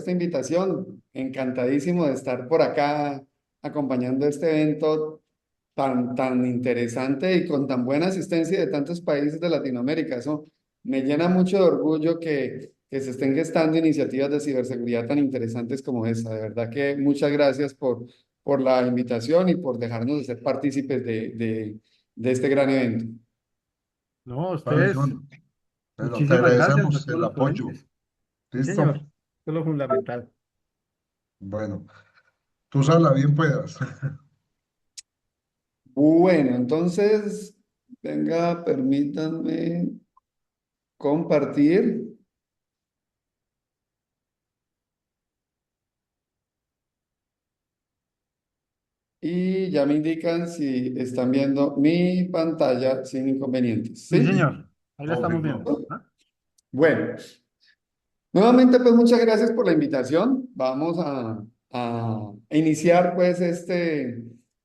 esta invitación. Encantadísimo de estar por acá acompañando este evento tan interesante y con tan buena asistencia de tantos países de Latinoamérica. Eso me llena mucho de orgullo que se estén gestando iniciativas de ciberseguridad tan interesantes como esta. De verdad que muchas gracias por la invitación y por dejarnos de ser partícipes de este gran evento. No, Vale, ustedes, John, pero te muchísimas gracias a agradecemos todos el los apoyo. ponentes. Sí, señor, ¿Listo? eso es lo fundamental. Bueno, tú sabes bien puedas. Bueno, entonces, venga, permítanme compartir y ya me indican si están viendo mi pantalla sin inconvenientes, Sí, ¿sí? señor, ahí la estamos viendo. Confirmado. ¿Ah? Bueno, nuevamente pues muchas gracias por la invitación. Vamos a iniciar pues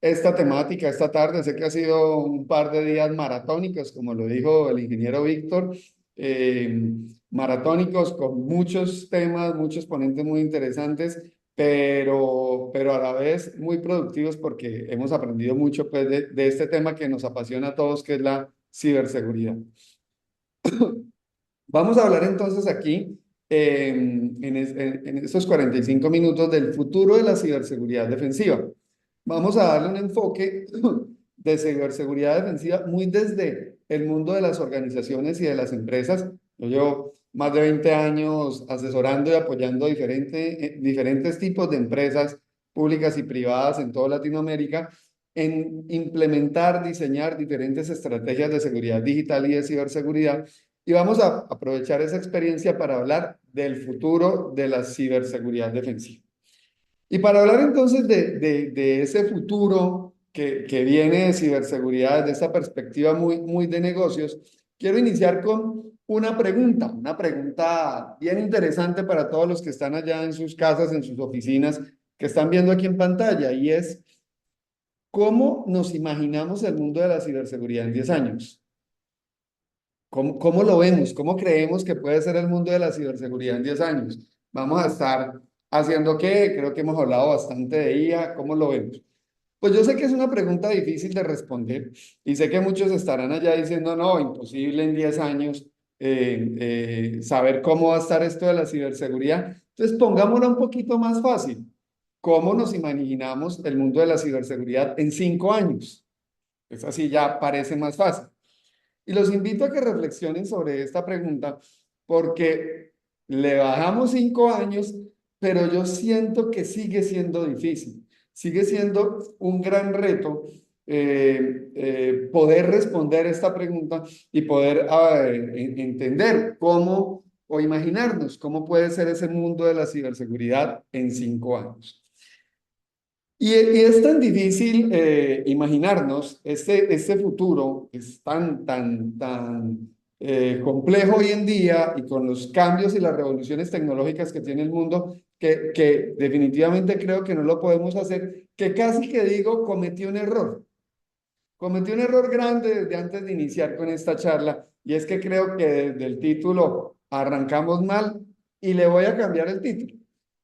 esta temática esta tarde. Sé que ha sido un par de días maratónicos, como lo dijo el ingeniero Víctor, maratónicos con muchos temas, muchos ponentes muy interesantes, pero a la vez muy productivos porque hemos aprendido mucho pues de este tema que nos apasiona a todos, que es la ciberseguridad. Vamos a hablar entonces aquí en estos 45 minutos del futuro de la ciberseguridad defensiva. Vamos a darle un enfoque de ciberseguridad defensiva muy desde el mundo de las organizaciones y de las empresas. Yo llevo más de 20 años asesorando y apoyando diferentes tipos de empresas públicas y privadas en toda Latinoamérica en implementar, diseñar diferentes estrategias de seguridad digital y de ciberseguridad, y vamos a aprovechar esa experiencia para hablar del futuro de la ciberseguridad defensiva. Y para hablar entonces de ese futuro que viene de ciberseguridad, de esa perspectiva muy de negocios, quiero iniciar con una pregunta bien interesante para todos los que están allá en sus casas, en sus oficinas, que están viendo aquí en pantalla, y es, ¿cómo nos imaginamos el mundo de la ciberseguridad en 10 años? ¿Cómo lo vemos? ¿Cómo creemos que puede ser el mundo de la ciberseguridad en 10 años? ¿Vamos a estar haciendo qué? Creo que hemos hablado bastante de IA. ¿Cómo lo vemos? Pues yo sé que es una pregunta difícil de responder y sé que muchos estarán allá diciendo, no, imposible en 10 años saber cómo va a estar esto de la ciberseguridad. Entonces pongámoslo un poquito más fácil. ¿Cómo nos imaginamos el mundo de la ciberseguridad en 5 años? Es así, ya parece más fácil. Y los invito a que reflexionen sobre esta pregunta porque le bajamos 5 años, pero yo siento que sigue siendo difícil, sigue siendo un gran reto poder responder esta pregunta y poder entender cómo o imaginarnos cómo puede ser ese mundo de la ciberseguridad en 5 años. Y es tan difícil imaginarnos este futuro, es tan complejo hoy en día y con los cambios y las revoluciones tecnológicas que tiene el mundo, que definitivamente creo que no lo podemos hacer, que casi que digo, cometí un error grande desde antes de iniciar con esta charla, y es que creo que desde el título arrancamos mal y le voy a cambiar el título.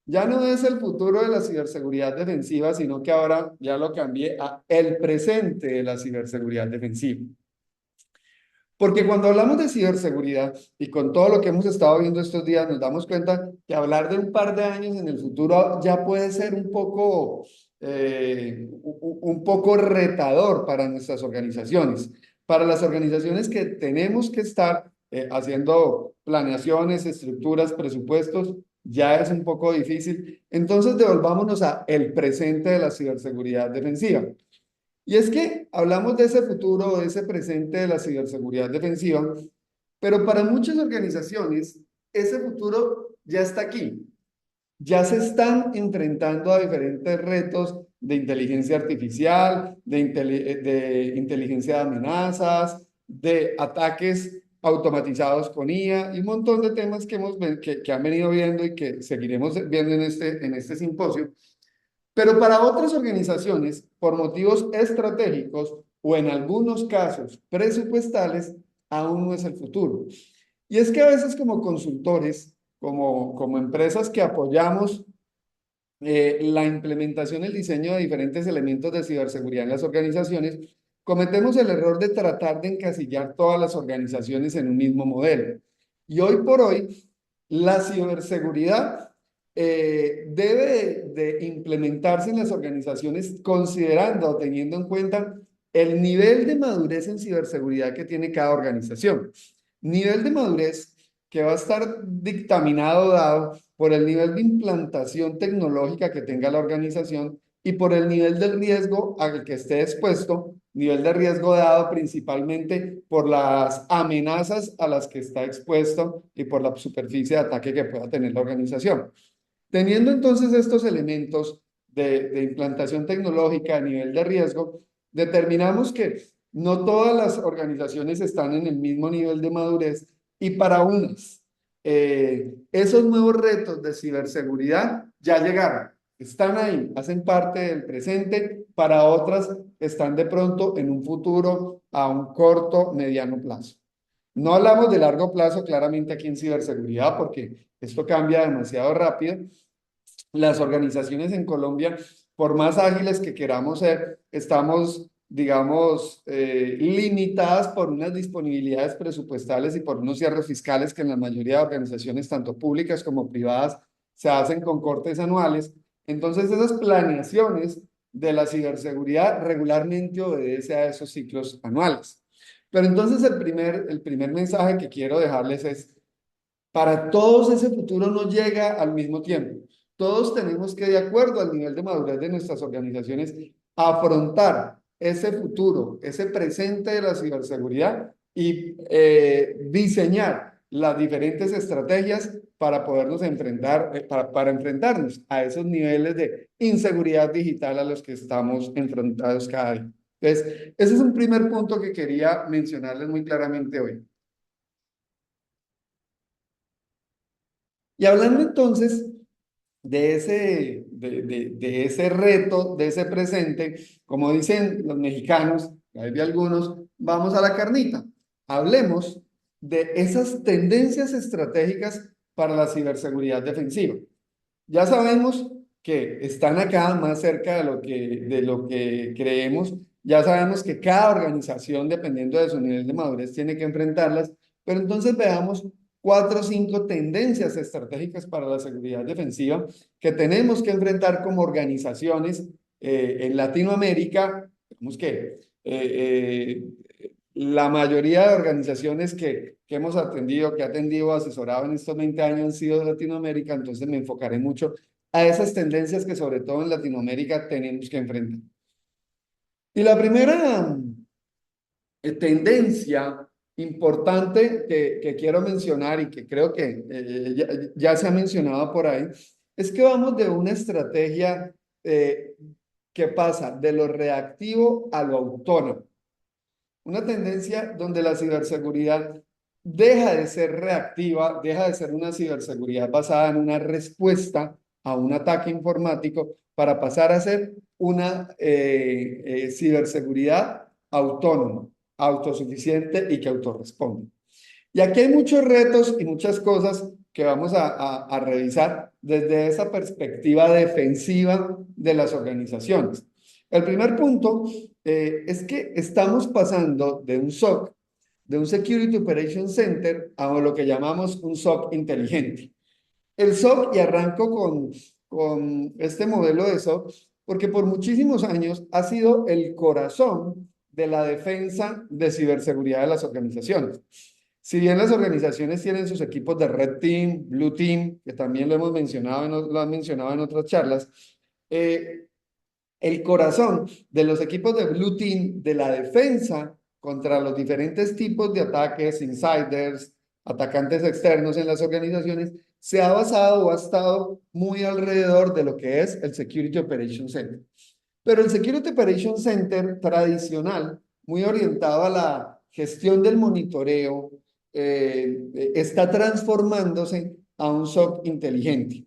Ya no es el futuro de la ciberseguridad defensiva, sino que ahora ya lo cambié a el presente de la ciberseguridad defensiva. Porque cuando hablamos de ciberseguridad y con todo lo que hemos estado viendo estos días, nos damos cuenta que hablar de un par de años en el futuro ya puede ser un poco retador para nuestras organizaciones. Para las organizaciones que tenemos que estar haciendo planeaciones, estructuras, presupuestos, ya es un poco difícil. Entonces, devolvámonos a el presente de la ciberseguridad defensiva. Y es que hablamos de ese futuro, de ese presente de la ciberseguridad defensiva, pero para muchas organizaciones ese futuro ya está aquí. Ya se están enfrentando a diferentes retos de inteligencia artificial, de inteligencia de amenazas, de ataques automatizados con IA y un montón de temas que han venido viendo y que seguiremos viendo en este simposio. Pero para otras organizaciones, por motivos estratégicos o en algunos casos presupuestales, aún no es el futuro. Y es que a veces como consultores como empresas que apoyamos la implementación y el diseño de diferentes elementos de ciberseguridad en las organizaciones, cometemos el error de tratar de encasillar todas las organizaciones en un mismo modelo. Y hoy por hoy, la ciberseguridad debe de implementarse en las organizaciones considerando o teniendo en cuenta el nivel de madurez en ciberseguridad que tiene cada organización. Nivel de madurez que va a estar dictaminado, dado por el nivel de implantación tecnológica que tenga la organización y por el nivel de riesgo al que esté expuesto, nivel de riesgo dado principalmente por las amenazas a las que está expuesto y por la superficie de ataque que pueda tener la organización. Teniendo entonces estos elementos de implantación tecnológica a nivel de riesgo, determinamos que no todas las organizaciones están en el mismo nivel de madurez y para unas, esos nuevos retos de ciberseguridad ya llegaron, están ahí, hacen parte del presente, para otras están de pronto en un futuro a un corto, mediano plazo. No hablamos de largo plazo claramente aquí en ciberseguridad porque esto cambia demasiado rápido. Las organizaciones en Colombia, por más ágiles que queramos ser, estamos, digamos, limitadas por unas disponibilidades presupuestales y por unos cierres fiscales que en la mayoría de organizaciones, tanto públicas como privadas, se hacen con cortes anuales. Entonces, esas planeaciones de la ciberseguridad regularmente obedecen a esos ciclos anuales. Pero entonces el primer mensaje que quiero dejarles es, para todos ese futuro no llega al mismo tiempo. Todos tenemos que, de acuerdo al nivel de madurez de nuestras organizaciones, afrontar ese futuro, ese presente de la ciberseguridad y diseñar las diferentes estrategias para podernos enfrentar, para enfrentarnos a esos niveles de inseguridad digital a los que estamos enfrentados cada día. Entonces, ese es un primer punto que quería mencionarles muy claramente hoy. Y hablando entonces de ese reto, de ese presente, como dicen los mexicanos, hay de algunos, vamos a la carnita. Hablemos de esas tendencias estratégicas para la ciberseguridad defensiva. Ya sabemos que están acá más cerca de lo que creemos. Ya sabemos que cada organización, dependiendo de su nivel de madurez, tiene que enfrentarlas. Pero entonces veamos 4 o 5 tendencias estratégicas para la seguridad defensiva que tenemos que enfrentar como organizaciones en Latinoamérica. Vemos que la mayoría de organizaciones que hemos atendido, que ha atendido, asesorado en estos 20 años han sido de Latinoamérica, entonces me enfocaré mucho a esas tendencias que sobre todo en Latinoamérica tenemos que enfrentar. Y la primera tendencia importante que quiero mencionar y que creo que ya se ha mencionado por ahí, es que vamos de una estrategia que pasa de lo reactivo a lo autónomo. Una tendencia donde la ciberseguridad deja de ser reactiva, deja de ser una ciberseguridad basada en una respuesta a un ataque informático para pasar a ser una ciberseguridad autónoma, autosuficiente y que autorresponde. Y aquí hay muchos retos y muchas cosas que vamos a revisar desde esa perspectiva defensiva de las organizaciones. El primer punto es que estamos pasando de un SOC, de un Security Operations Center, a lo que llamamos un SOC inteligente. El SOC, y arranco con este modelo de SOC, porque por muchísimos años ha sido el corazón de la defensa de ciberseguridad de las organizaciones. Si bien las organizaciones tienen sus equipos de Red Team, Blue Team, que también lo hemos mencionado, lo han mencionado en otras charlas, el corazón de los equipos de Blue Team, de la defensa contra los diferentes tipos de ataques, insiders, atacantes externos en las organizaciones, se ha basado o ha estado muy alrededor de lo que es el Security Operations Center. Pero el Security Operations Center tradicional, muy orientado a la gestión del monitoreo, está transformándose a un SOC inteligente.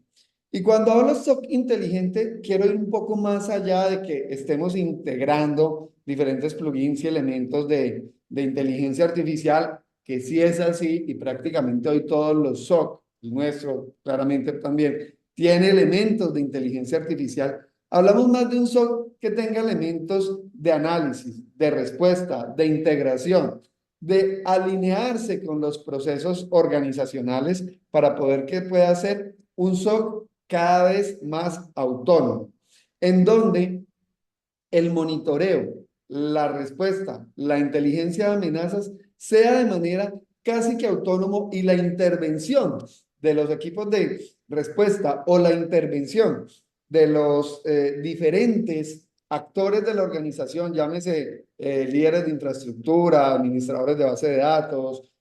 Y cuando hablo de SOC inteligente, quiero ir un poco más allá de que estemos integrando diferentes plugins y elementos de inteligencia artificial, que sí es así, y prácticamente hoy todos los SOC el nuestro claramente también, tiene elementos de inteligencia artificial. Hablamos más de un SOC que tenga elementos de análisis, de respuesta, de integración, de alinearse con los procesos organizacionales para poder que pueda ser un SOC cada vez más autónomo, en donde el monitoreo, la respuesta, la inteligencia de amenazas sea de manera casi que autónomo y la intervención de los equipos de respuesta o la intervención de los diferentes actores de la organización, llámese líderes de infraestructura, administradores de base de datos,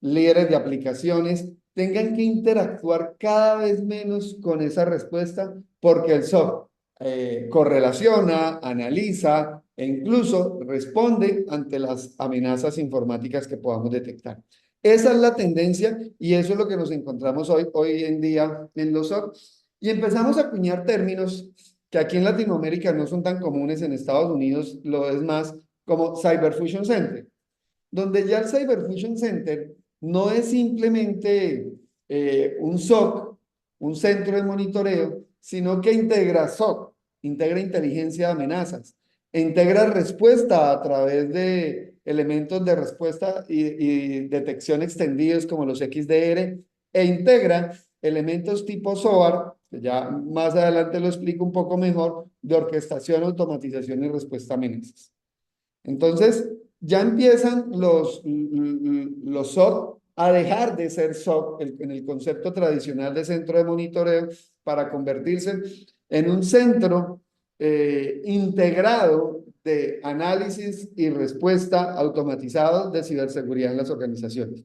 líderes de aplicaciones, tengan que interactuar cada vez menos con esa respuesta porque el software correlaciona, analiza e incluso responde ante las amenazas informáticas que podamos detectar. Esa es la tendencia y eso es lo que nos encontramos hoy en día en los SOC. Y empezamos a acuñar términos que aquí en Latinoamérica no son tan comunes, en Estados Unidos lo es más, como Cyber Fusion Center, donde ya el Cyber Fusion Center no es simplemente un SOC, un centro de monitoreo, sino que integra SOC, integra inteligencia de amenazas, integra respuesta a través de elementos de respuesta y detección extendidos como los XDR, e integra elementos tipo SOAR, que ya más adelante lo explico un poco mejor, de orquestación, automatización y respuesta a amenazas. Entonces, ya empiezan los SOC a dejar de ser SOC en el concepto tradicional de centro de monitoreo para convertirse en un centro integrado de análisis y respuesta automatizado de ciberseguridad en las organizaciones.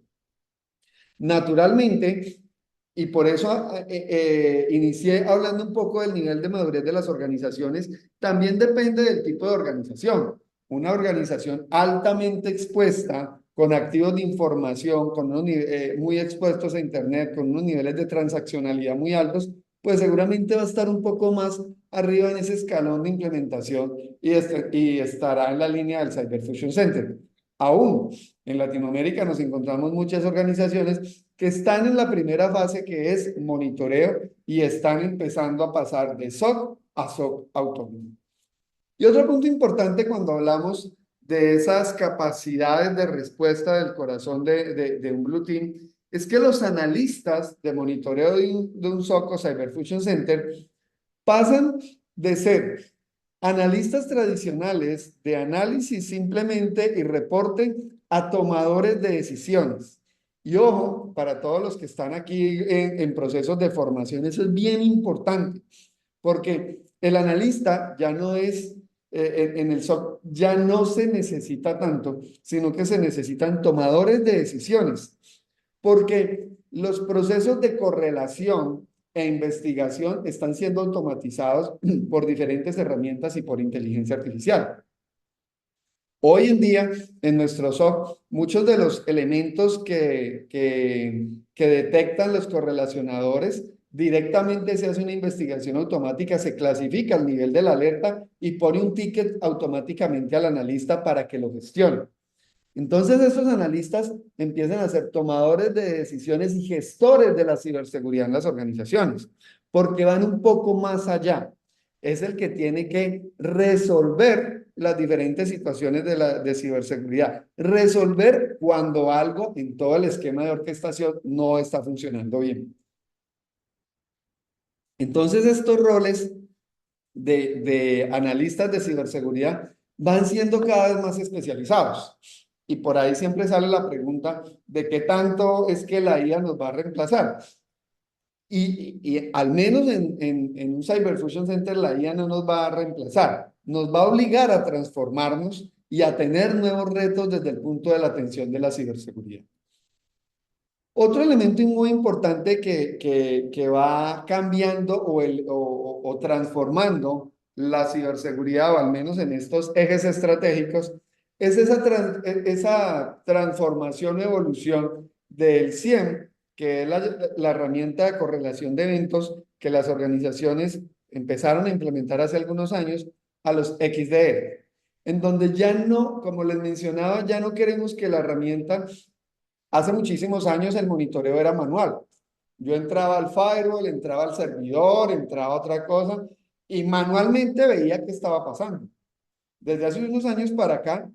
Naturalmente, y por eso inicié hablando un poco del nivel de madurez de las organizaciones, también depende del tipo de organización. Una organización altamente expuesta, con activos de información, con unos muy expuestos a Internet, con unos niveles de transaccionalidad muy altos, pues seguramente va a estar un poco más arriba en ese escalón de implementación y estará en la línea del Cyber Fusion Center. Aún en Latinoamérica nos encontramos muchas organizaciones que están en la primera fase, que es monitoreo, y están empezando a pasar de SOC a SOC autónomo. Y otro punto importante cuando hablamos de esas capacidades de respuesta del corazón de un Blue Team es que los analistas de monitoreo de un SOC o Cyber Fusion Center pasan de ser analistas tradicionales de análisis simplemente y reporte a tomadores de decisiones. Y ojo, para todos los que están aquí en procesos de formación, eso es bien importante, porque el analista ya no es, en el SOC, ya no se necesita tanto, sino que se necesitan tomadores de decisiones, porque los procesos de correlación e investigación están siendo automatizados por diferentes herramientas y por inteligencia artificial. Hoy en día, en nuestro SOC, muchos de los elementos que detectan los correlacionadores, directamente se hace una investigación automática, se clasifica el nivel de la alerta y pone un ticket automáticamente al analista para que lo gestione. Entonces, esos analistas empiezan a ser tomadores de decisiones y gestores de la ciberseguridad en las organizaciones, porque van un poco más allá. Es el que tiene que resolver las diferentes situaciones de ciberseguridad, resolver cuando algo en todo el esquema de orquestación no está funcionando bien. Entonces, estos roles de analistas de ciberseguridad van siendo cada vez más especializados. Y por ahí siempre sale la pregunta de qué tanto es que la IA nos va a reemplazar. Y al menos en un Cyber Fusion Center la IA no nos va a reemplazar, nos va a obligar a transformarnos y a tener nuevos retos desde el punto de la atención de la ciberseguridad. Otro elemento muy importante que va cambiando o transformando la ciberseguridad, o al menos en estos ejes estratégicos, es esa transformación o evolución del CIEM, que es la herramienta de correlación de eventos que las organizaciones empezaron a implementar hace algunos años, a los XDR, en donde ya no, como les mencionaba, ya no queremos que la herramienta Hace muchísimos años el monitoreo era manual. Yo entraba al firewall, entraba al servidor, entraba a otra cosa y manualmente veía qué estaba pasando. Desde hace unos años para acá,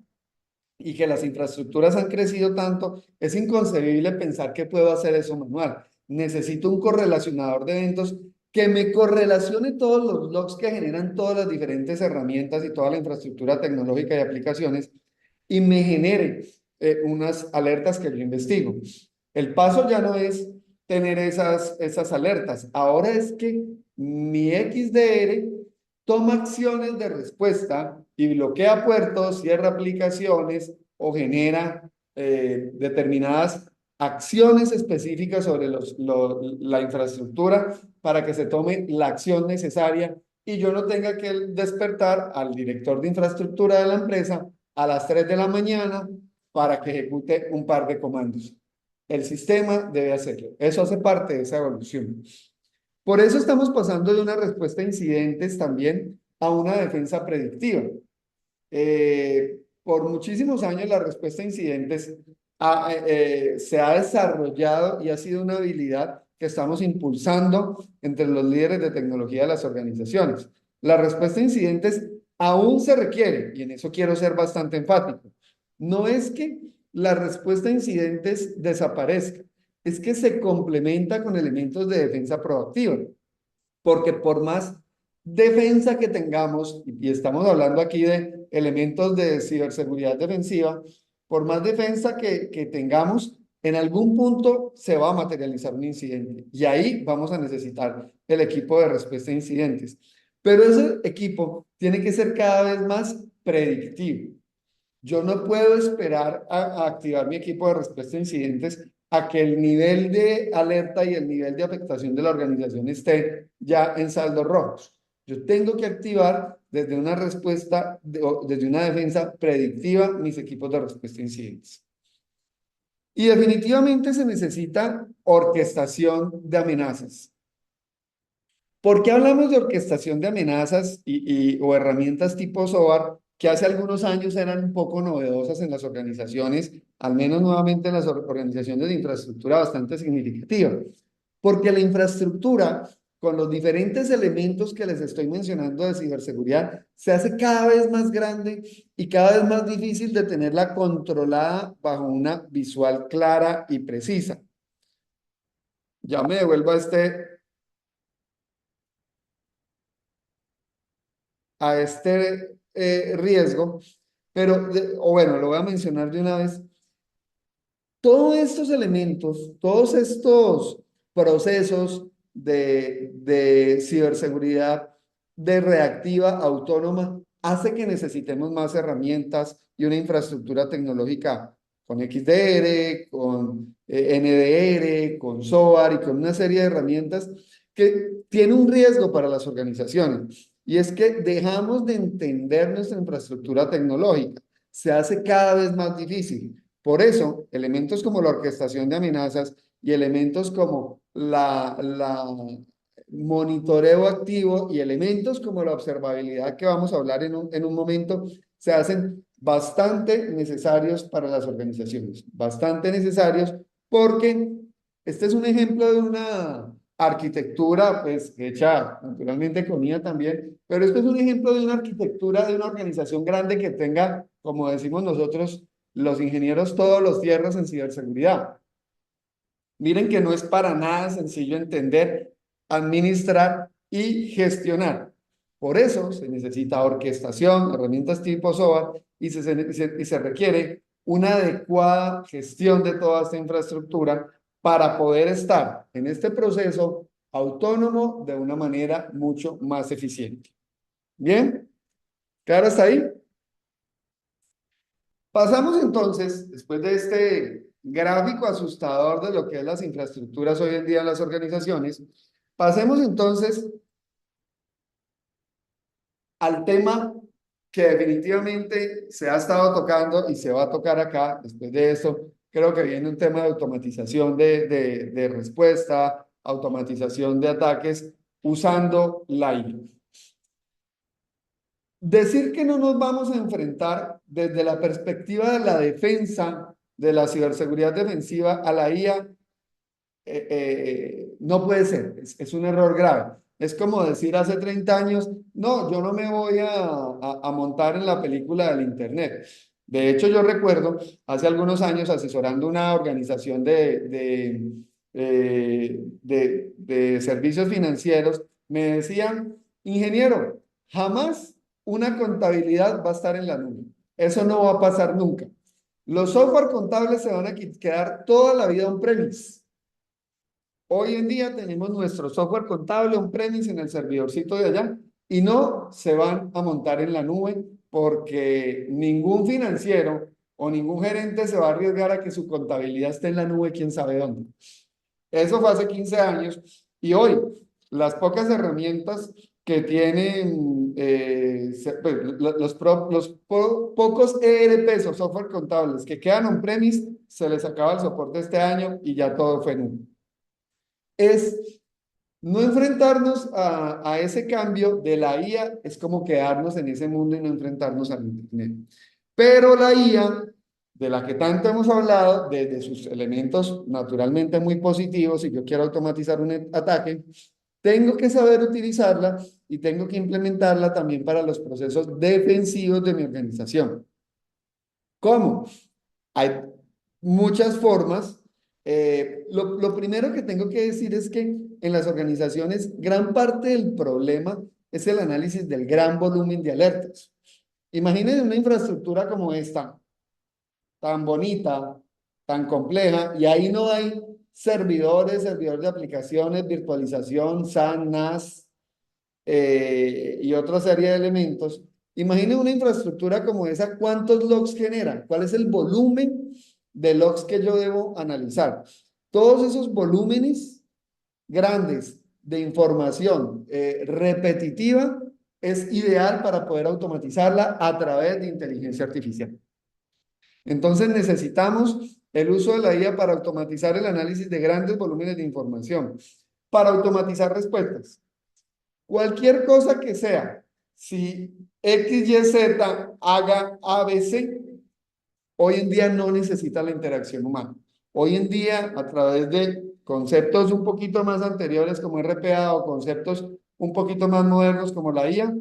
y que las infraestructuras han crecido tanto, es inconcebible pensar que puedo hacer eso manual. Necesito un correlacionador de eventos que me correlacione todos los logs que generan todas las diferentes herramientas y toda la infraestructura tecnológica y aplicaciones y me genere unas alertas que yo investigo. El paso ya no es tener esas alertas, ahora es que mi XDR toma acciones de respuesta y bloquea puertos, cierra aplicaciones o genera determinadas acciones específicas sobre la infraestructura para que se tome la acción necesaria y yo no tenga que despertar al director de infraestructura de la empresa a las 3 de la mañana para que ejecute un par de comandos. El sistema debe hacerlo. Eso hace parte de esa evolución. Por eso estamos pasando de una respuesta a incidentes también a una defensa predictiva. Por muchísimos años la respuesta a incidentes se ha desarrollado y ha sido una habilidad que estamos impulsando entre los líderes de tecnología de las organizaciones. La respuesta a incidentes aún se requiere, y en eso quiero ser bastante enfático. No es que la respuesta a incidentes desaparezca, es que se complementa con elementos de defensa proactiva, porque por más defensa que tengamos, y estamos hablando aquí de elementos de ciberseguridad defensiva, por más defensa que tengamos, en algún punto se va a materializar un incidente y ahí vamos a necesitar el equipo de respuesta a incidentes. Pero ese equipo tiene que ser cada vez más predictivo. Yo no puedo esperar a activar mi equipo de respuesta a incidentes a que el nivel de alerta y el nivel de afectación de la organización esté ya en saldos rojos. Yo tengo que activar desde una respuesta, desde una defensa predictiva mis equipos de respuesta a incidentes. Y definitivamente se necesita orquestación de amenazas. ¿Por qué hablamos de orquestación de amenazas o herramientas tipo SOAR que hace algunos años eran un poco novedosas en las organizaciones, al menos nuevamente en las organizaciones de infraestructura bastante significativa? Porque la infraestructura, con los diferentes elementos que les estoy mencionando de ciberseguridad, se hace cada vez más grande y cada vez más difícil de tenerla controlada bajo una visual clara y precisa. Ya me devuelvo a este riesgo, pero, o bueno, lo voy a mencionar de una vez. Todos estos elementos, todos estos procesos de ciberseguridad, de reactiva autónoma, hace que necesitemos más herramientas y una infraestructura tecnológica con XDR, con NDR, con SOAR y con una serie de herramientas que tiene un riesgo para las organizaciones. Y es que dejamos de entender nuestra infraestructura tecnológica. Se hace cada vez más difícil. Por eso, elementos como la orquestación de amenazas y elementos como la monitoreo activo y elementos como la observabilidad que vamos a hablar en un momento, se hacen bastante necesarios para las organizaciones, bastante necesarios porque este es un ejemplo de una arquitectura, pues, hecha naturalmente con IA también, pero esto es un ejemplo de una arquitectura de una organización grande que tenga, como decimos nosotros, los ingenieros todos los fierros en ciberseguridad. Miren que no es para nada sencillo entender, administrar y gestionar. Por eso se necesita orquestación, herramientas tipo SOAR y se requiere una adecuada gestión de toda esta infraestructura para poder estar en este proceso autónomo de una manera mucho más eficiente. ¿Bien? ¿Claro hasta ahí? Pasamos entonces, después de este gráfico asustador de lo que es las infraestructuras hoy en día en las organizaciones, pasemos entonces al tema que definitivamente se ha estado tocando y se va a tocar acá. Después de esto, creo que viene un tema de automatización de respuesta, automatización de ataques usando la IA. Decir que no nos vamos a enfrentar desde la perspectiva de la defensa de la ciberseguridad defensiva a la IA no puede ser, es un error grave. Es como decir hace 30 años, no, yo no me voy a montar en la película del Internet. De hecho, yo recuerdo hace algunos años asesorando una organización de servicios financieros, me decían, ingeniero, jamás una contabilidad va a estar en la nube. Eso no va a pasar nunca. Los software contables se van a quedar toda la vida on-premise. Hoy en día tenemos nuestro software contable on-premise en el servidorcito de allá y no se van a montar en la nube porque ningún financiero o ningún gerente se va a arriesgar a que su contabilidad esté en la nube, quién sabe dónde. Eso fue hace 15 años y hoy las pocas herramientas que tienen pocos ERPs o software contables que quedan on-premise, se les acaba el soporte este año y ya todo fue nube. Es no enfrentarnos a ese cambio de la IA, es como quedarnos en ese mundo y no enfrentarnos al Internet. Pero la IA, de la que tanto hemos hablado, desde sus elementos naturalmente muy positivos, si yo quiero automatizar un ataque, tengo que saber utilizarla y tengo que implementarla también para los procesos defensivos de mi organización. ¿Cómo? Hay muchas formas. Lo primero que tengo que decir es que en las organizaciones gran parte del problema es el análisis del gran volumen de alertas. Imaginen una infraestructura como esta, tan bonita, tan compleja, y ahí no hay servidores de aplicaciones, virtualización, SAN, NAS y otra serie de elementos. Imaginen una infraestructura como esa, ¿cuántos logs genera? ¿Cuál es el volumen de logs que yo debo analizar? Todos esos volúmenes grandes de información repetitiva es ideal para poder automatizarla a través de inteligencia artificial. Entonces necesitamos el uso de la IA para automatizar el análisis de grandes volúmenes de información, para automatizar respuestas. Cualquier cosa que sea, si X, Y, Z haga ABC, hoy en día no necesita la interacción humana. Hoy en día, a través de conceptos un poquito más anteriores como RPA o conceptos un poquito más modernos como la IA,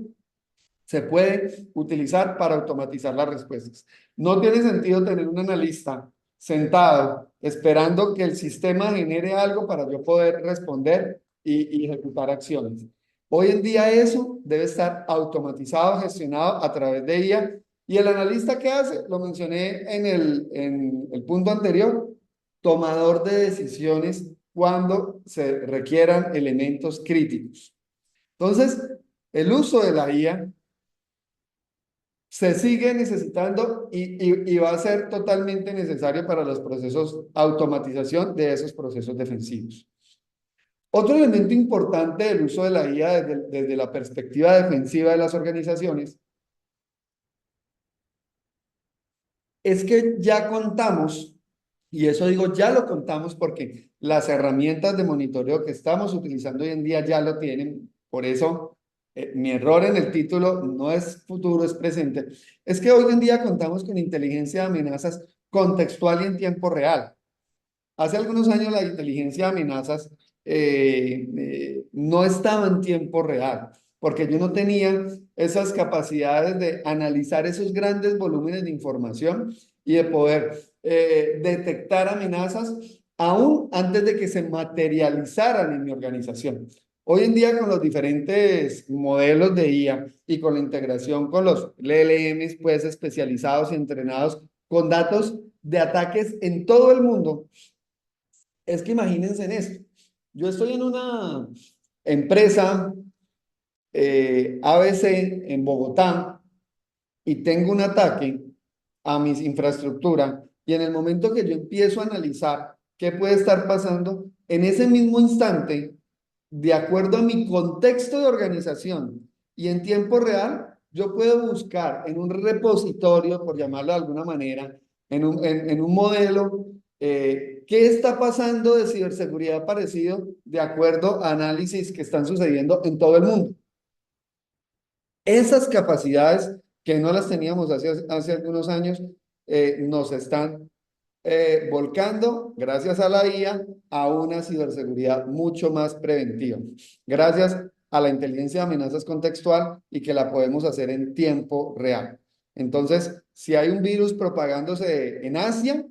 se puede utilizar para automatizar las respuestas. No tiene sentido tener un analista sentado esperando que el sistema genere algo para yo poder responder y ejecutar acciones. Hoy en día eso debe estar automatizado, gestionado a través de IA. ¿Y el analista qué hace? Lo mencioné en el punto anterior, tomador de decisiones cuando se requieran elementos críticos. Entonces, el uso de la IA se sigue necesitando y va a ser totalmente necesario para los procesos automatización de esos procesos defensivos. Otro elemento importante del uso de la IA desde la perspectiva defensiva de las organizaciones es que ya contamos, y eso digo ya lo contamos porque las herramientas de monitoreo que estamos utilizando hoy en día ya lo tienen, por eso mi error en el título no es futuro, es presente. Es que hoy en día contamos con inteligencia de amenazas contextual y en tiempo real. Hace algunos años la inteligencia de amenazas no estaba en tiempo real, porque yo no tenía esas capacidades de analizar esos grandes volúmenes de información y de poder detectar amenazas aún antes de que se materializaran en mi organización. Hoy en día con los diferentes modelos de IA y con la integración con los LLMs pues especializados y entrenados con datos de ataques en todo el mundo, es que imagínense en esto. Yo estoy en una empresa ABC en Bogotá y tengo un ataque a mi infraestructura y en el momento que yo empiezo a analizar qué puede estar pasando, en ese mismo instante, de acuerdo a mi contexto de organización y en tiempo real, yo puedo buscar en un repositorio, por llamarlo de alguna manera, en un modelo, qué está pasando de ciberseguridad parecido de acuerdo a análisis que están sucediendo en todo el mundo. Esas capacidades que no las teníamos hace algunos años nos están volcando, gracias a la IA, a una ciberseguridad mucho más preventiva, gracias a la inteligencia de amenazas contextual y que la podemos hacer en tiempo real. Entonces, si hay un virus propagándose en Asia,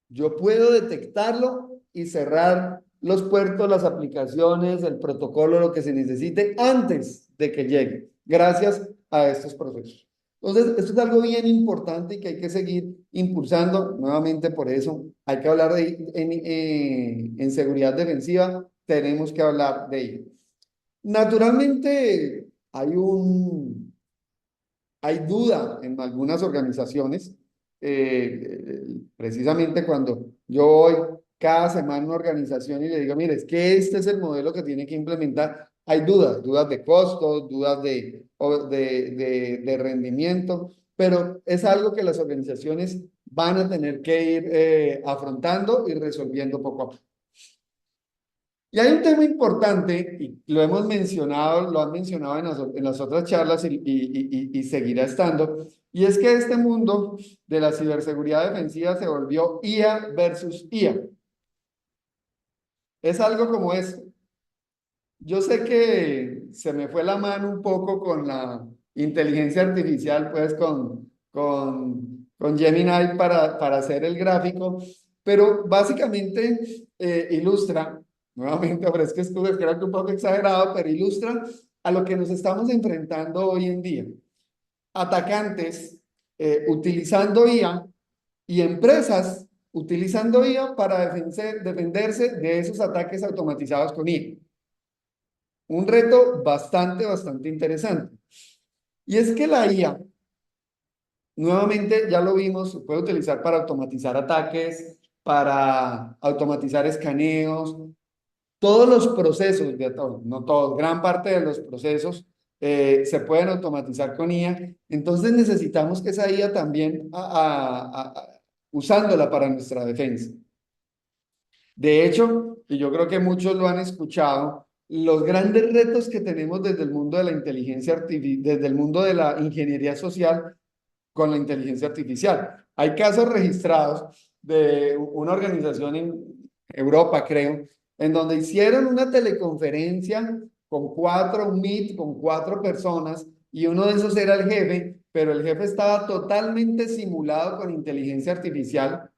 yo puedo detectarlo y cerrar los puertos, las aplicaciones, el protocolo, lo que se necesite antes de que llegue, gracias a estos procesos. Entonces, esto es algo bien importante y que hay que seguir impulsando. Nuevamente, por eso hay que hablar en seguridad defensiva, tenemos que hablar de ello. Naturalmente, hay duda en algunas organizaciones, precisamente cuando yo voy cada semana a una organización y le digo, mire, es que este es el modelo que tiene que implementar, hay dudas, dudas de costos, dudas de rendimiento, pero es algo que las organizaciones van a tener que ir afrontando y resolviendo poco a poco. Y hay un tema importante, y lo hemos mencionado, lo han mencionado en las otras charlas y seguirá estando, y es que este mundo de la ciberseguridad defensiva se volvió IA versus IA. Es algo como esto. Yo sé que se me fue la mano un poco con la inteligencia artificial, pues con Gemini para hacer el gráfico, pero básicamente ilustra, nuevamente ofrezco excusas, creo que un poco exagerado, pero ilustra a lo que nos estamos enfrentando hoy en día. Atacantes utilizando IA y empresas utilizando IA para defenderse de esos ataques automatizados con IA. Un reto bastante interesante. Y es que la IA, nuevamente ya lo vimos, se puede utilizar para automatizar ataques, para automatizar escaneos, todos los procesos, no todos, gran parte de los procesos se pueden automatizar con IA. Entonces necesitamos que esa IA también usándola para nuestra defensa. De hecho, y yo creo que muchos lo han escuchado, los grandes retos que tenemos desde el mundo de la inteligencia artificial, desde el mundo de la ingeniería social con la inteligencia artificial. Hay casos registrados de una organización en Europa, creo, en donde hicieron una teleconferencia un Meet con 4 personas, y uno de esos era el jefe, pero el jefe estaba totalmente simulado con inteligencia artificial,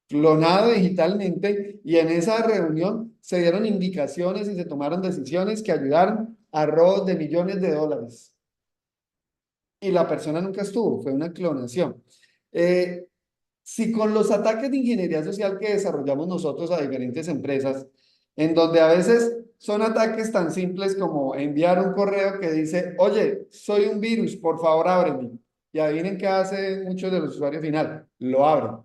clonado digitalmente, y en esa reunión se dieron indicaciones y se tomaron decisiones que ayudaron a robos de millones de dólares. Y la persona nunca estuvo, fue una clonación. Si con los ataques de ingeniería social que desarrollamos nosotros a diferentes empresas, en donde a veces son ataques tan simples como enviar un correo que dice, oye, soy un virus, por favor ábreme. Y adivinen qué hace muchos de los usuarios final, lo abren.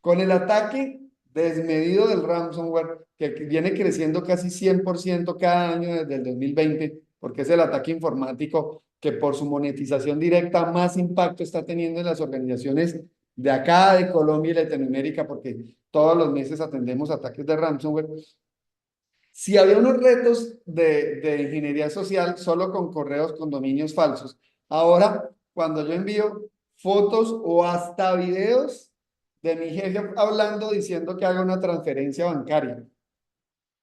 Con el ataque desmedido del ransomware, que viene creciendo casi 100% cada año desde el 2020, porque es el ataque informático que por su monetización directa más impacto está teniendo en las organizaciones de acá, de Colombia y Latinoamérica, porque todos los meses atendemos ataques de ransomware. Si había unos retos de ingeniería social solo con correos con dominios falsos, ahora cuando yo envío fotos o hasta videos de mi jefe hablando diciendo que haga una transferencia bancaria,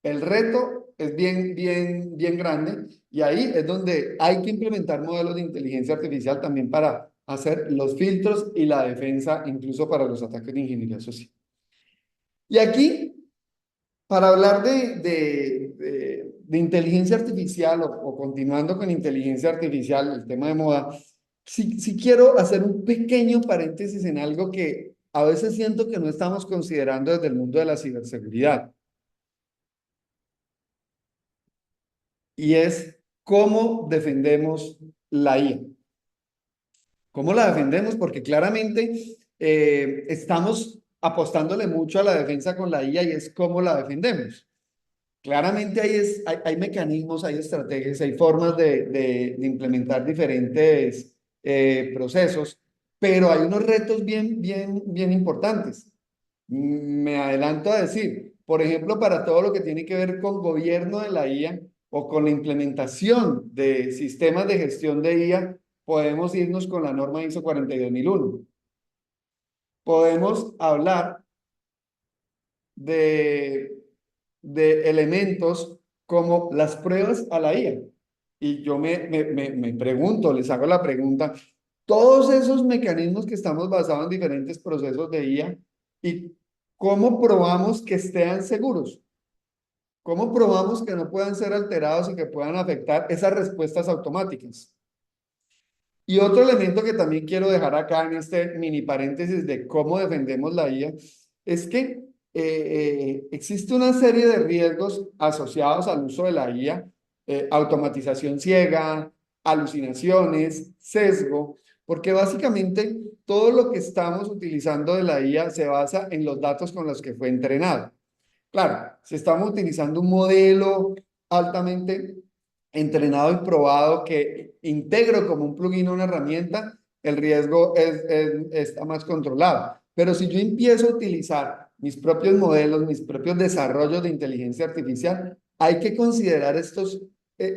el reto es bien grande, y ahí es donde hay que implementar modelos de inteligencia artificial también para hacer los filtros y la defensa, incluso para los ataques de ingeniería social. Y aquí, para hablar de inteligencia artificial o continuando con inteligencia artificial, el tema de moda, sí quiero hacer un pequeño paréntesis en algo que a veces siento que no estamos considerando desde el mundo de la ciberseguridad, y es cómo defendemos la IA. ¿Cómo la defendemos? Porque claramente estamos apostándole mucho a la defensa con la IA, y es cómo la defendemos. Claramente hay mecanismos, hay estrategias, hay formas de implementar diferentes procesos, pero hay unos retos bien importantes. Me adelanto a decir, por ejemplo, para todo lo que tiene que ver con gobierno de la IA o con la implementación de sistemas de gestión de IA, podemos irnos con la norma ISO 42001. podemos hablar de, de elementos como las pruebas a la IA. Y yo me pregunto, les hago la pregunta, todos esos mecanismos que estamos basados en diferentes procesos de IA, ¿y cómo probamos que estén seguros? ¿Cómo probamos que no puedan ser alterados y que puedan afectar esas respuestas automáticas? Y otro elemento que también quiero dejar acá en este mini paréntesis de cómo defendemos la IA es que existe una serie de riesgos asociados al uso de la IA, automatización ciega, alucinaciones, sesgo, porque básicamente todo lo que estamos utilizando de la IA se basa en los datos con los que fue entrenado. Claro, si estamos utilizando un modelo altamente entrenado y probado que integro como un plugin a una herramienta, el riesgo está más controlado. Pero si yo empiezo a utilizar mis propios modelos, mis propios desarrollos de inteligencia artificial, hay que considerar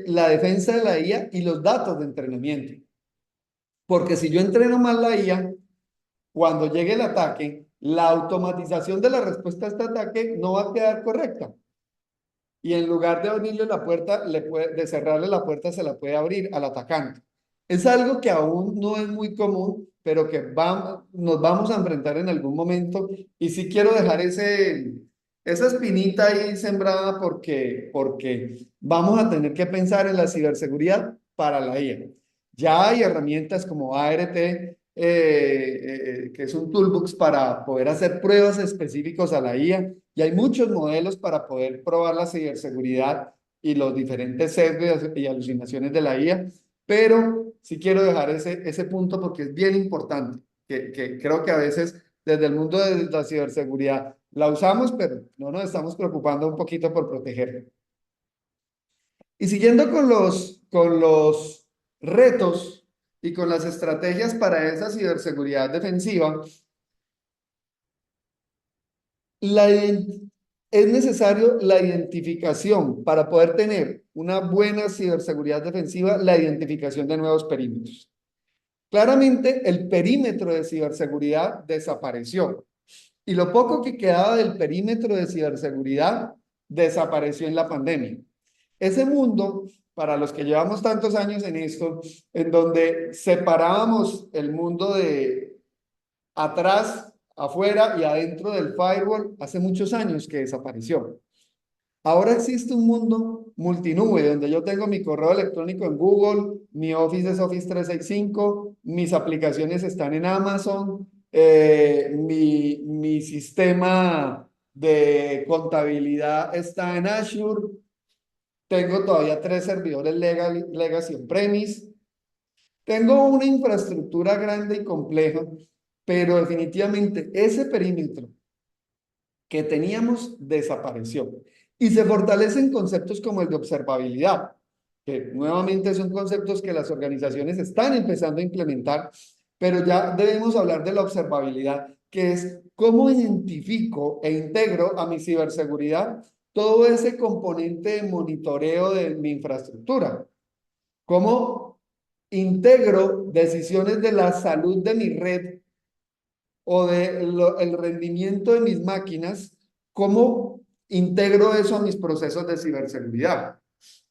la defensa de la IA y los datos de entrenamiento. Porque si yo entreno mal la IA, cuando llegue el ataque, la automatización de la respuesta a este ataque no va a quedar correcta. Y en lugar de abrirle la puerta, de cerrarle la puerta, se la puede abrir al atacante. Es algo que aún no es muy común, pero que nos vamos a enfrentar en algún momento. Y sí quiero dejar esa espinita ahí sembrada porque vamos a tener que pensar en la ciberseguridad para la IA. Ya hay herramientas como ART, que es un toolbox para poder hacer pruebas específicas a la IA, y hay muchos modelos para poder probar la ciberseguridad y los diferentes sesgos y alucinaciones de la IA, pero sí quiero dejar ese punto porque es bien importante, que creo que a veces desde el mundo de la ciberseguridad la usamos, pero no nos estamos preocupando un poquito por protegerla. Y siguiendo con los retos y con las estrategias para esa ciberseguridad defensiva, es necesario la identificación para poder tener una buena ciberseguridad defensiva, la identificación de nuevos perímetros. Claramente, el perímetro de ciberseguridad desapareció y lo poco que quedaba del perímetro de ciberseguridad desapareció en la pandemia. Ese mundo, para los que llevamos tantos años en esto, en donde separábamos el mundo de atrás, afuera y adentro del firewall, hace muchos años que desapareció. Ahora existe un mundo multinube donde yo tengo mi correo electrónico en Google, mi Office es Office 365, mis aplicaciones están en Amazon, mi sistema de contabilidad está en Azure, tengo todavía 3 servidores legacy on-premise, tengo una infraestructura grande y compleja, pero definitivamente ese perímetro que teníamos desapareció. Y se fortalecen conceptos como el de observabilidad, que nuevamente son conceptos que las organizaciones están empezando a implementar, pero ya debemos hablar de la observabilidad, que es cómo identifico e integro a mi ciberseguridad todo ese componente de monitoreo de mi infraestructura. ¿Cómo integro decisiones de la salud de mi red o el rendimiento de mis máquinas? ¿Cómo integro eso a mis procesos de ciberseguridad?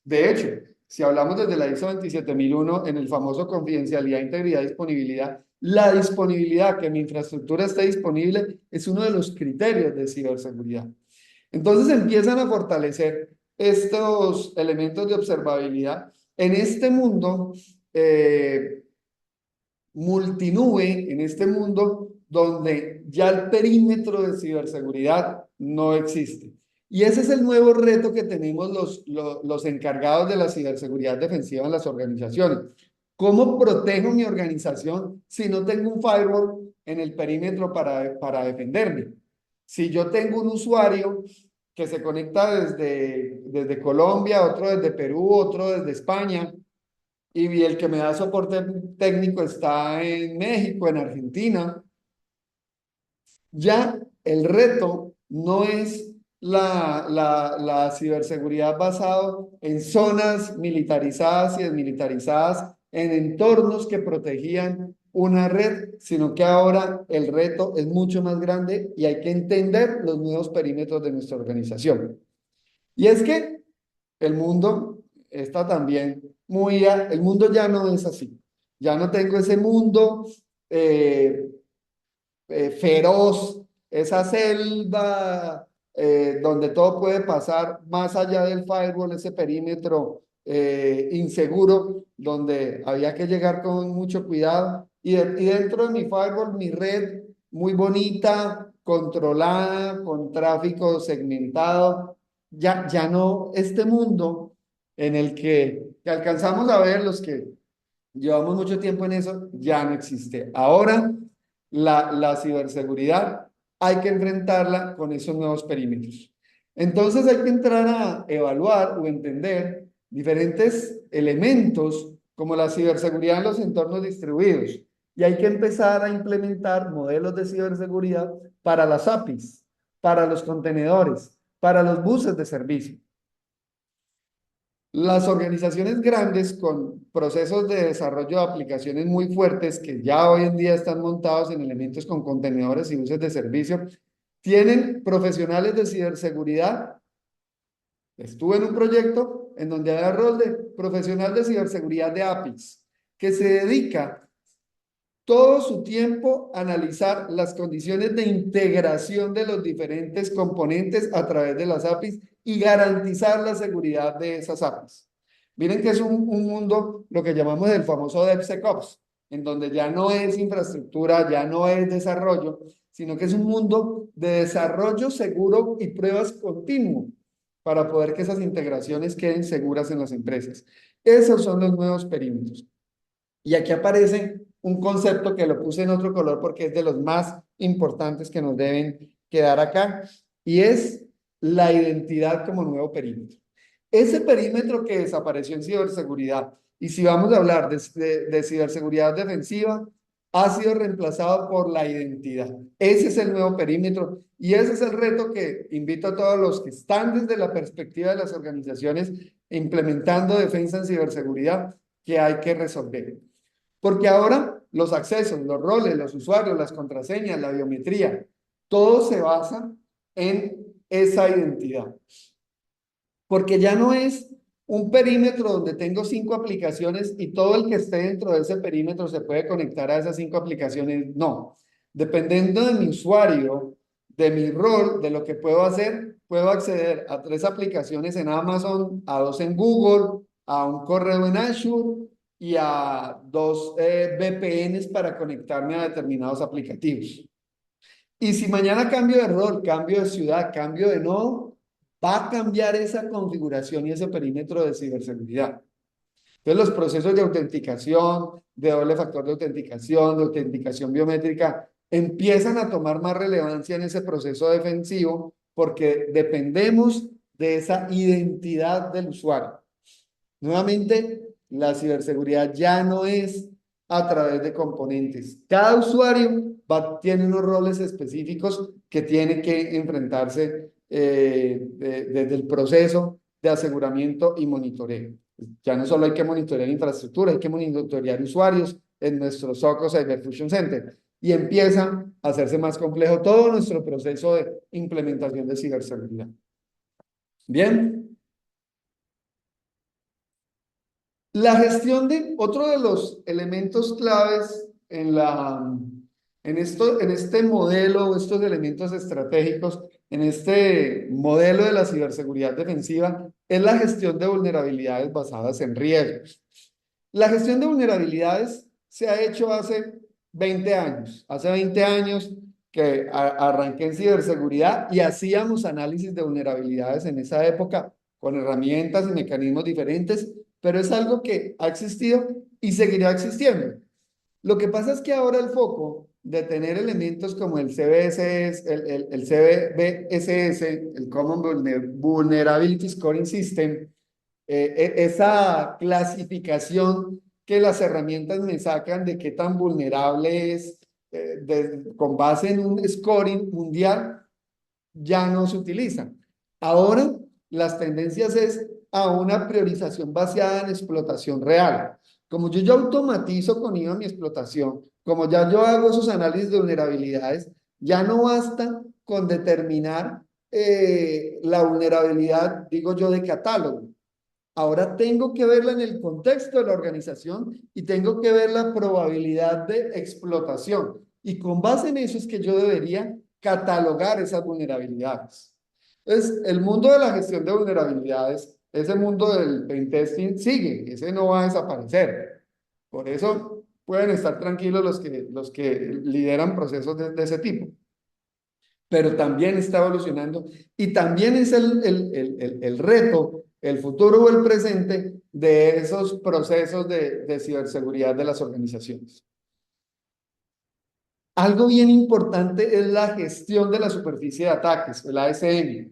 De hecho, si hablamos desde la ISO 27001 en el famoso confidencialidad, integridad, disponibilidad, la disponibilidad, que mi infraestructura esté disponible, es uno de los criterios de ciberseguridad. Entonces empiezan a fortalecer estos elementos de observabilidad en este mundo multinube, en este mundo donde ya el perímetro de ciberseguridad no existe. Y ese es el nuevo reto que tenemos los encargados de la ciberseguridad defensiva en las organizaciones. ¿Cómo protejo mi organización si no tengo un firewall en el perímetro para defenderme? Si yo tengo un usuario que se conecta desde Colombia, otro desde Perú, otro desde España, y el que me da soporte técnico está en México, en Argentina, ya el reto no es la ciberseguridad basado en zonas militarizadas y desmilitarizadas, en entornos que protegían una red, sino que ahora el reto es mucho más grande y hay que entender los nuevos perímetros de nuestra organización. Y es que el mundo está también el mundo ya no es así. Ya no tengo ese mundo eh, feroz, esa selva donde todo puede pasar más allá del firewall, ese perímetro inseguro, donde había que llegar con mucho cuidado. Y dentro de mi firewall, mi red muy bonita, controlada, con tráfico segmentado, ya no, este mundo en el que alcanzamos a ver los que llevamos mucho tiempo en eso, ya no existe. Ahora, la ciberseguridad hay que enfrentarla con esos nuevos perímetros. Entonces hay que entrar a evaluar o entender diferentes elementos como la ciberseguridad en los entornos distribuidos. Y hay que empezar a implementar modelos de ciberseguridad para las APIs, para los contenedores, para los buses de servicio. Las organizaciones grandes con procesos de desarrollo de aplicaciones muy fuertes que ya hoy en día están montados en elementos con contenedores y buses de servicio, tienen profesionales de ciberseguridad. Estuve en un proyecto en donde había rol de profesional de ciberseguridad de APIs, que se dedica todo su tiempo a analizar las condiciones de integración de los diferentes componentes a través de las APIs y garantizar la seguridad de esas APIs. Miren que es un mundo, lo que llamamos el famoso DevSecOps, en donde ya no es infraestructura, ya no es desarrollo, sino que es un mundo de desarrollo seguro y pruebas continuo para poder que esas integraciones queden seguras en las empresas. Esos son los nuevos perímetros. Y aquí aparece un concepto que lo puse en otro color porque es de los más importantes que nos deben quedar acá, y es la identidad como nuevo perímetro. Ese perímetro que desapareció en ciberseguridad, y si vamos a hablar de ciberseguridad defensiva, ha sido reemplazado por la identidad. Ese es el nuevo perímetro y ese es el reto que invito a todos los que están desde la perspectiva de las organizaciones implementando defensa en ciberseguridad que hay que resolver. Porque ahora los accesos, los roles, los usuarios, las contraseñas, la biometría, todo se basa en esa identidad. Porque ya no es un perímetro donde tengo 5 aplicaciones y todo el que esté dentro de ese perímetro se puede conectar a esas 5 aplicaciones. No. Dependiendo de mi usuario, de mi rol, de lo que puedo hacer, puedo acceder a 3 aplicaciones en Amazon, a 2 en Google, a un correo en Azure y a 2 VPNs para conectarme a determinados aplicativos. Y si mañana cambio de rol, cambio de ciudad, cambio de nodo, va a cambiar esa configuración y ese perímetro de ciberseguridad. Entonces, los procesos de autenticación, de doble factor de autenticación biométrica, empiezan a tomar más relevancia en ese proceso defensivo porque dependemos de esa identidad del usuario. Nuevamente, la ciberseguridad ya no es a través de componentes. Cada usuario tiene unos roles específicos que tiene que enfrentarse desde el proceso de aseguramiento y monitoreo. Ya no solo hay que monitorear infraestructura, hay que monitorear usuarios en nuestro SOC o Cyber Fusion Center. Y empieza a hacerse más complejo todo nuestro proceso de implementación de ciberseguridad. Bien. La gestión de otro de los elementos claves en este modelo, estos elementos estratégicos, en este modelo de la ciberseguridad defensiva, es la gestión de vulnerabilidades basadas en riesgos. La gestión de vulnerabilidades se ha hecho hace 20 años. Hace 20 años que arranqué en ciberseguridad y hacíamos análisis de vulnerabilidades en esa época con herramientas y mecanismos diferentes, pero es algo que ha existido y seguirá existiendo. Lo que pasa es que ahora el foco de tener elementos como el CBSS, el CBSS, el Common Vulnerability Scoring System, esa clasificación que las herramientas me sacan de qué tan vulnerable es con base en un scoring mundial, ya no se utiliza. Ahora las tendencias es a una priorización basada en explotación real. Como yo ya automatizo con IVA mi explotación, como ya yo hago esos análisis de vulnerabilidades, ya no basta con determinar la vulnerabilidad, digo yo, de catálogo. Ahora tengo que verla en el contexto de la organización y tengo que ver la probabilidad de explotación. Y con base en eso es que yo debería catalogar esas vulnerabilidades. Entonces, el mundo de la gestión de vulnerabilidades, ese mundo del pentesting sigue, ese no va a desaparecer. Por eso pueden estar tranquilos los que lideran procesos de ese tipo. Pero también está evolucionando y también es el reto, el futuro o el presente de esos procesos de ciberseguridad de las organizaciones. Algo bien importante es la gestión de la superficie de ataques, el ASM.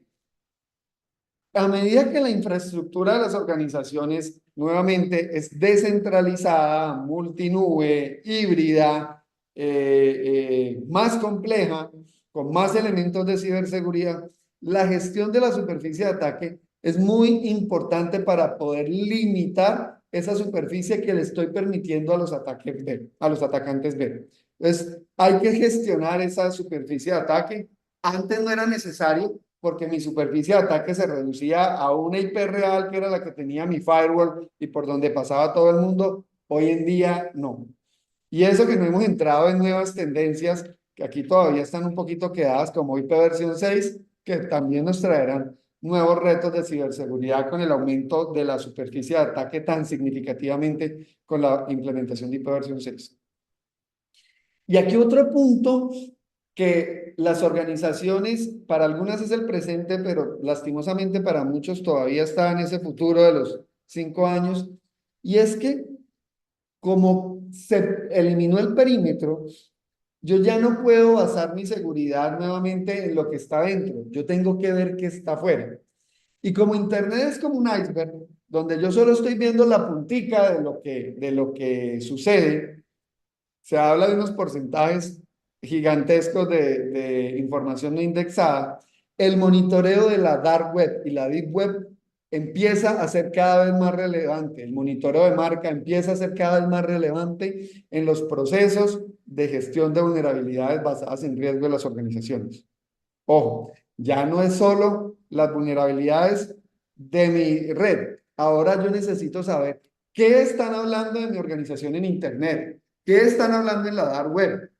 A medida que la infraestructura de las organizaciones nuevamente es descentralizada, multinube, híbrida, más compleja, con más elementos de ciberseguridad, la gestión de la superficie de ataque es muy importante para poder limitar esa superficie que le estoy permitiendo a los atacantes ver. Entonces, hay que gestionar esa superficie de ataque. Antes no era necesario porque mi superficie de ataque se reducía a una IP real, que era la que tenía mi firewall y por donde pasaba todo el mundo. Hoy en día no. Y eso que no hemos entrado en nuevas tendencias, que aquí todavía están un poquito quedadas, como IP versión 6, que también nos traerán nuevos retos de ciberseguridad con el aumento de la superficie de ataque tan significativamente con la implementación de IP versión 6. Y aquí otro punto que las organizaciones, para algunas es el presente, pero lastimosamente para muchos todavía está en ese futuro de los 5 años, y es que como se eliminó el perímetro, yo ya no puedo basar mi seguridad nuevamente en lo que está dentro, yo tengo que ver qué está afuera. Y como Internet es como un iceberg, donde yo solo estoy viendo la puntica de lo que sucede, se habla de unos porcentajes gigantescos de información no indexada. El monitoreo de la dark web y la deep web empieza a ser cada vez más relevante. El monitoreo de marca empieza a ser cada vez más relevante en los procesos de gestión de vulnerabilidades basadas en riesgo de las organizaciones. Ojo, ya no es solo las vulnerabilidades de mi red. Ahora yo necesito saber qué están hablando de mi organización en Internet, qué están hablando en la dark web.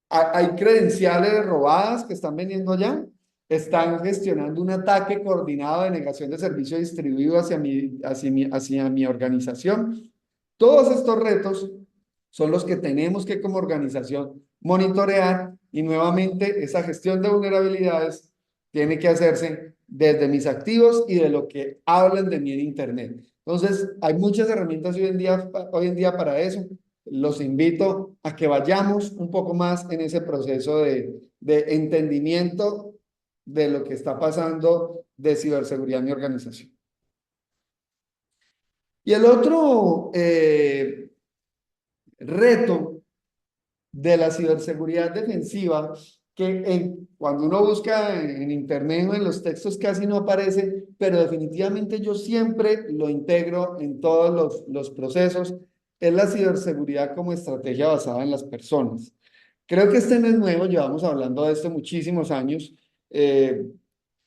Hay credenciales robadas que están vendiendo ya. Están gestionando un ataque coordinado de negación de servicio distribuido hacia mi organización. Todos estos retos son los que tenemos que como organización monitorear y nuevamente esa gestión de vulnerabilidades tiene que hacerse desde mis activos y de lo que hablan de mí en Internet. Entonces, hay muchas herramientas hoy en día para eso. Los invito a que vayamos un poco más en ese proceso de entendimiento de lo que está pasando de ciberseguridad en mi organización. Y el otro reto de la ciberseguridad defensiva, que cuando uno busca en Internet o en los textos casi no aparece, pero definitivamente yo siempre lo integro en todos los procesos, es la ciberseguridad como estrategia basada en las personas. Creo que este no es nuevo, llevamos hablando de esto muchísimos años.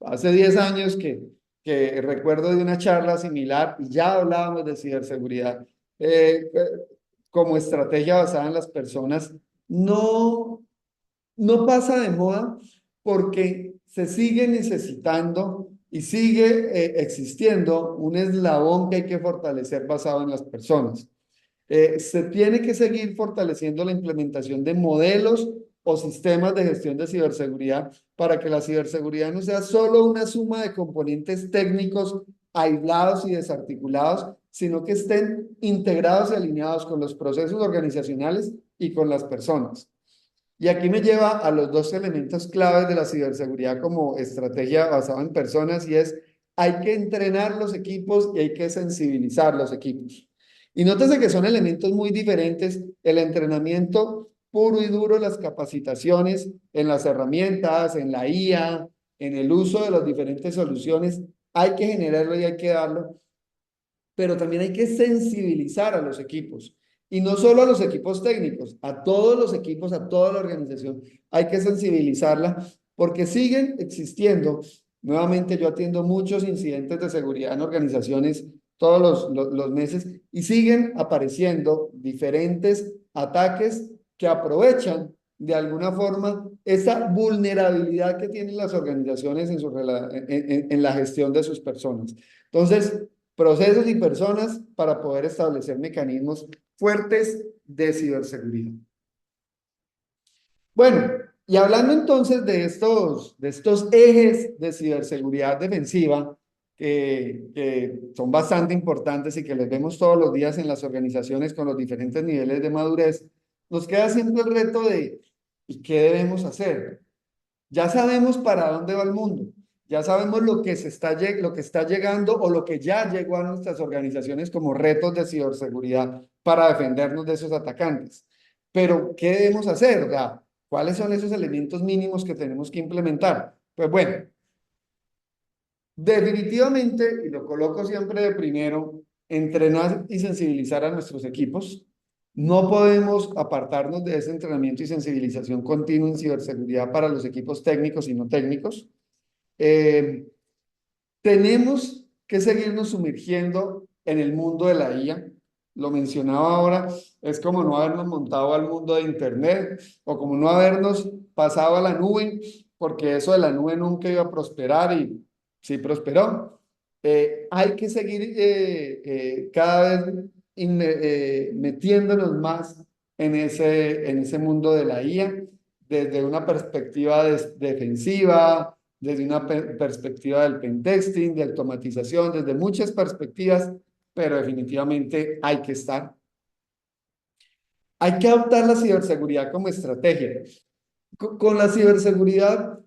Hace 10 años que recuerdo de una charla similar y ya hablábamos de ciberseguridad como estrategia basada en las personas. No, no pasa de moda porque se sigue necesitando y sigue existiendo un eslabón que hay que fortalecer basado en las personas. Se tiene que seguir fortaleciendo la implementación de modelos o sistemas de gestión de ciberseguridad para que la ciberseguridad no sea solo una suma de componentes técnicos aislados y desarticulados, sino que estén integrados y alineados con los procesos organizacionales y con las personas. Y aquí me lleva a los dos elementos claves de la ciberseguridad como estrategia basada en personas y es, hay que entrenar los equipos y hay que sensibilizar los equipos. Y nótese que son elementos muy diferentes, el entrenamiento puro y duro, las capacitaciones en las herramientas, en la IA, en el uso de las diferentes soluciones, hay que generarlo y hay que darlo. pero también hay que sensibilizar a los equipos. Y no solo a los equipos técnicos, a todos los equipos, a toda la organización, hay que sensibilizarla porque siguen existiendo. Nuevamente, yo atiendo muchos incidentes de seguridad en organizaciones todos los meses y siguen apareciendo diferentes ataques que aprovechan de alguna forma esa vulnerabilidad que tienen las organizaciones en la gestión de sus personas. Entonces, procesos y personas para poder establecer mecanismos fuertes de ciberseguridad. Bueno, y hablando entonces de estos ejes de ciberseguridad defensiva, que son bastante importantes y que los vemos todos los días en las organizaciones con los diferentes niveles de madurez, nos queda siempre el reto de ¿y qué debemos hacer? Ya sabemos para dónde va el mundo, ya sabemos lo que está llegando o lo que ya llegó a nuestras organizaciones como retos de ciberseguridad para defendernos de esos atacantes. Pero, ¿qué debemos hacer? O sea, ¿cuáles son esos elementos mínimos que tenemos que implementar? Pues bueno, definitivamente, y lo coloco siempre de primero, entrenar y sensibilizar a nuestros equipos. No podemos apartarnos de ese entrenamiento y sensibilización continua en ciberseguridad para los equipos técnicos y no técnicos. Tenemos que seguirnos sumergiendo en el mundo de la IA. Lo mencionaba ahora, es como no habernos montado al mundo de Internet o como no habernos pasado a la nube, porque eso de la nube nunca iba a prosperar y sí prosperó. Hay que seguir cada vez metiéndonos más en ese mundo de la IA desde una perspectiva defensiva, desde una perspectiva del pentesting, de automatización, desde muchas perspectivas, pero definitivamente hay que estar. Hay que adoptar la ciberseguridad como estrategia. Con la ciberseguridad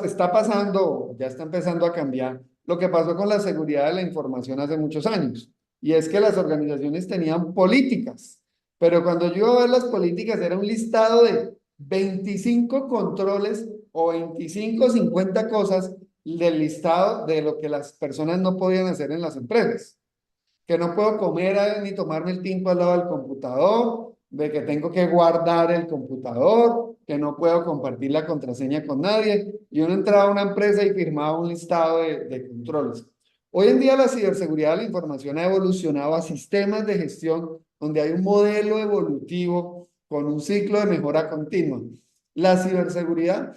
está pasando, ya está empezando a cambiar lo que pasó con la seguridad de la información hace muchos años. Y es que las organizaciones tenían políticas, pero cuando yo iba a ver las políticas era un listado de 25 controles o 25, 50 cosas del listado de lo que las personas no podían hacer en las empresas. Que no puedo comer ni tomarme el tiempo al lado del computador, de que tengo que guardar el computador, que no puedo compartir la contraseña con nadie. Y uno entraba a una empresa y firmaba un listado de controles. Hoy en día la ciberseguridad de la información ha evolucionado a sistemas de gestión donde hay un modelo evolutivo con un ciclo de mejora continua. La ciberseguridad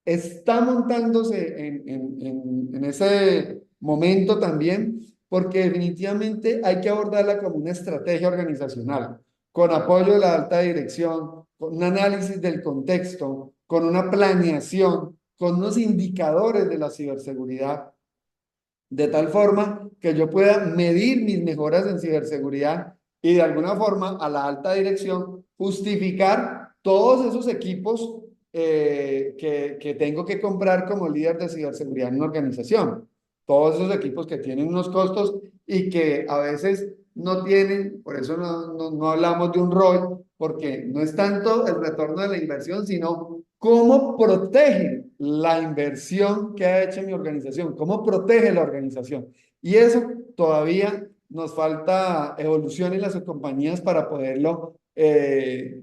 está montándose en ese momento también, porque definitivamente hay que abordarla como una estrategia organizacional, con apoyo de la alta dirección, con un análisis del contexto, con una planeación, con unos indicadores de la ciberseguridad, de tal forma que yo pueda medir mis mejoras en ciberseguridad y de alguna forma a la alta dirección justificar todos esos equipos que tengo que comprar como líder de ciberseguridad en una organización. Todos esos equipos que tienen unos costos y que a veces no tienen, por eso no hablamos de un ROI, porque no es tanto el retorno de la inversión, sino cómo protege la inversión que ha hecho mi organización, cómo protege la organización. Y eso todavía nos falta evolución en las compañías para poderlo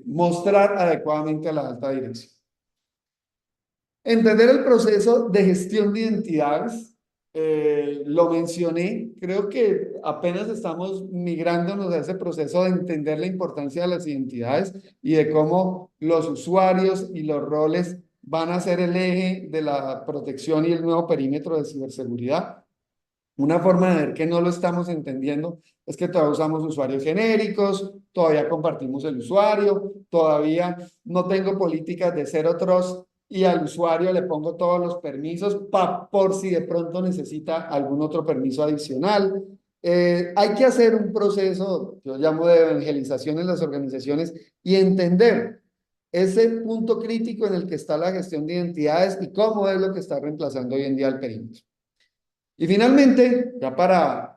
mostrar adecuadamente a la alta dirección. Entender el proceso de gestión de identidades, lo mencioné, creo que apenas estamos migrándonos a ese proceso de entender la importancia de las identidades y de cómo los usuarios y los roles van a ser el eje de la protección y el nuevo perímetro de ciberseguridad. Una forma de ver que no lo estamos entendiendo es que todavía usamos usuarios genéricos, todavía compartimos el usuario, todavía no tengo políticas de zero trust y al usuario le pongo todos los permisos por si de pronto necesita algún otro permiso adicional. Hay que hacer un proceso, yo llamo de evangelización en las organizaciones y entender ese punto crítico en el que está la gestión de identidades y cómo es lo que está reemplazando hoy en día el perímetro. Y finalmente, ya para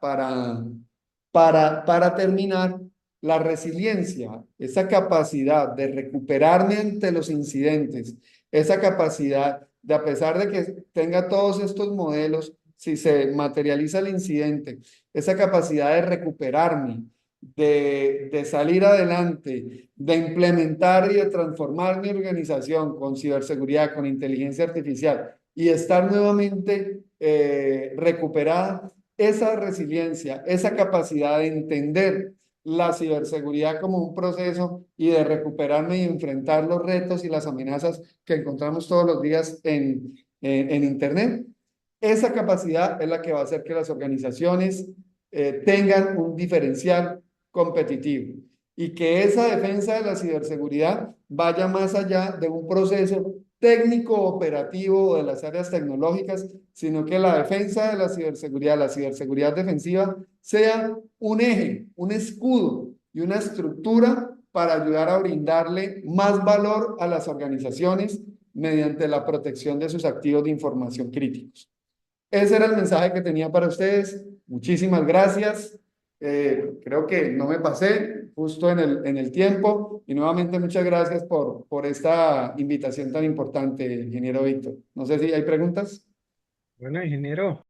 terminar, la resiliencia, esa capacidad de recuperarme ante los incidentes, esa capacidad de, a pesar de que tenga todos estos modelos, si se materializa el incidente, esa capacidad de recuperarme, de salir adelante, de implementar y de transformar mi organización con ciberseguridad, con inteligencia artificial y estar nuevamente recuperada, esa resiliencia, esa capacidad de entender la ciberseguridad como un proceso y de recuperarme y enfrentar los retos y las amenazas que encontramos todos los días en Internet. Esa capacidad es la que va a hacer que las organizaciones tengan un diferencial competitivo y que esa defensa de la ciberseguridad vaya más allá de un proceso técnico operativo de las áreas tecnológicas, sino que la defensa de la ciberseguridad defensiva, sea un eje, un escudo y una estructura para ayudar a brindarle más valor a las organizaciones mediante la protección de sus activos de información críticos. Ese era el mensaje que tenía para ustedes. Muchísimas gracias. Creo que no me pasé justo en el tiempo y nuevamente muchas gracias por esta invitación tan importante, ingeniero Víctor. No sé si hay preguntas. Bueno, ingeniero.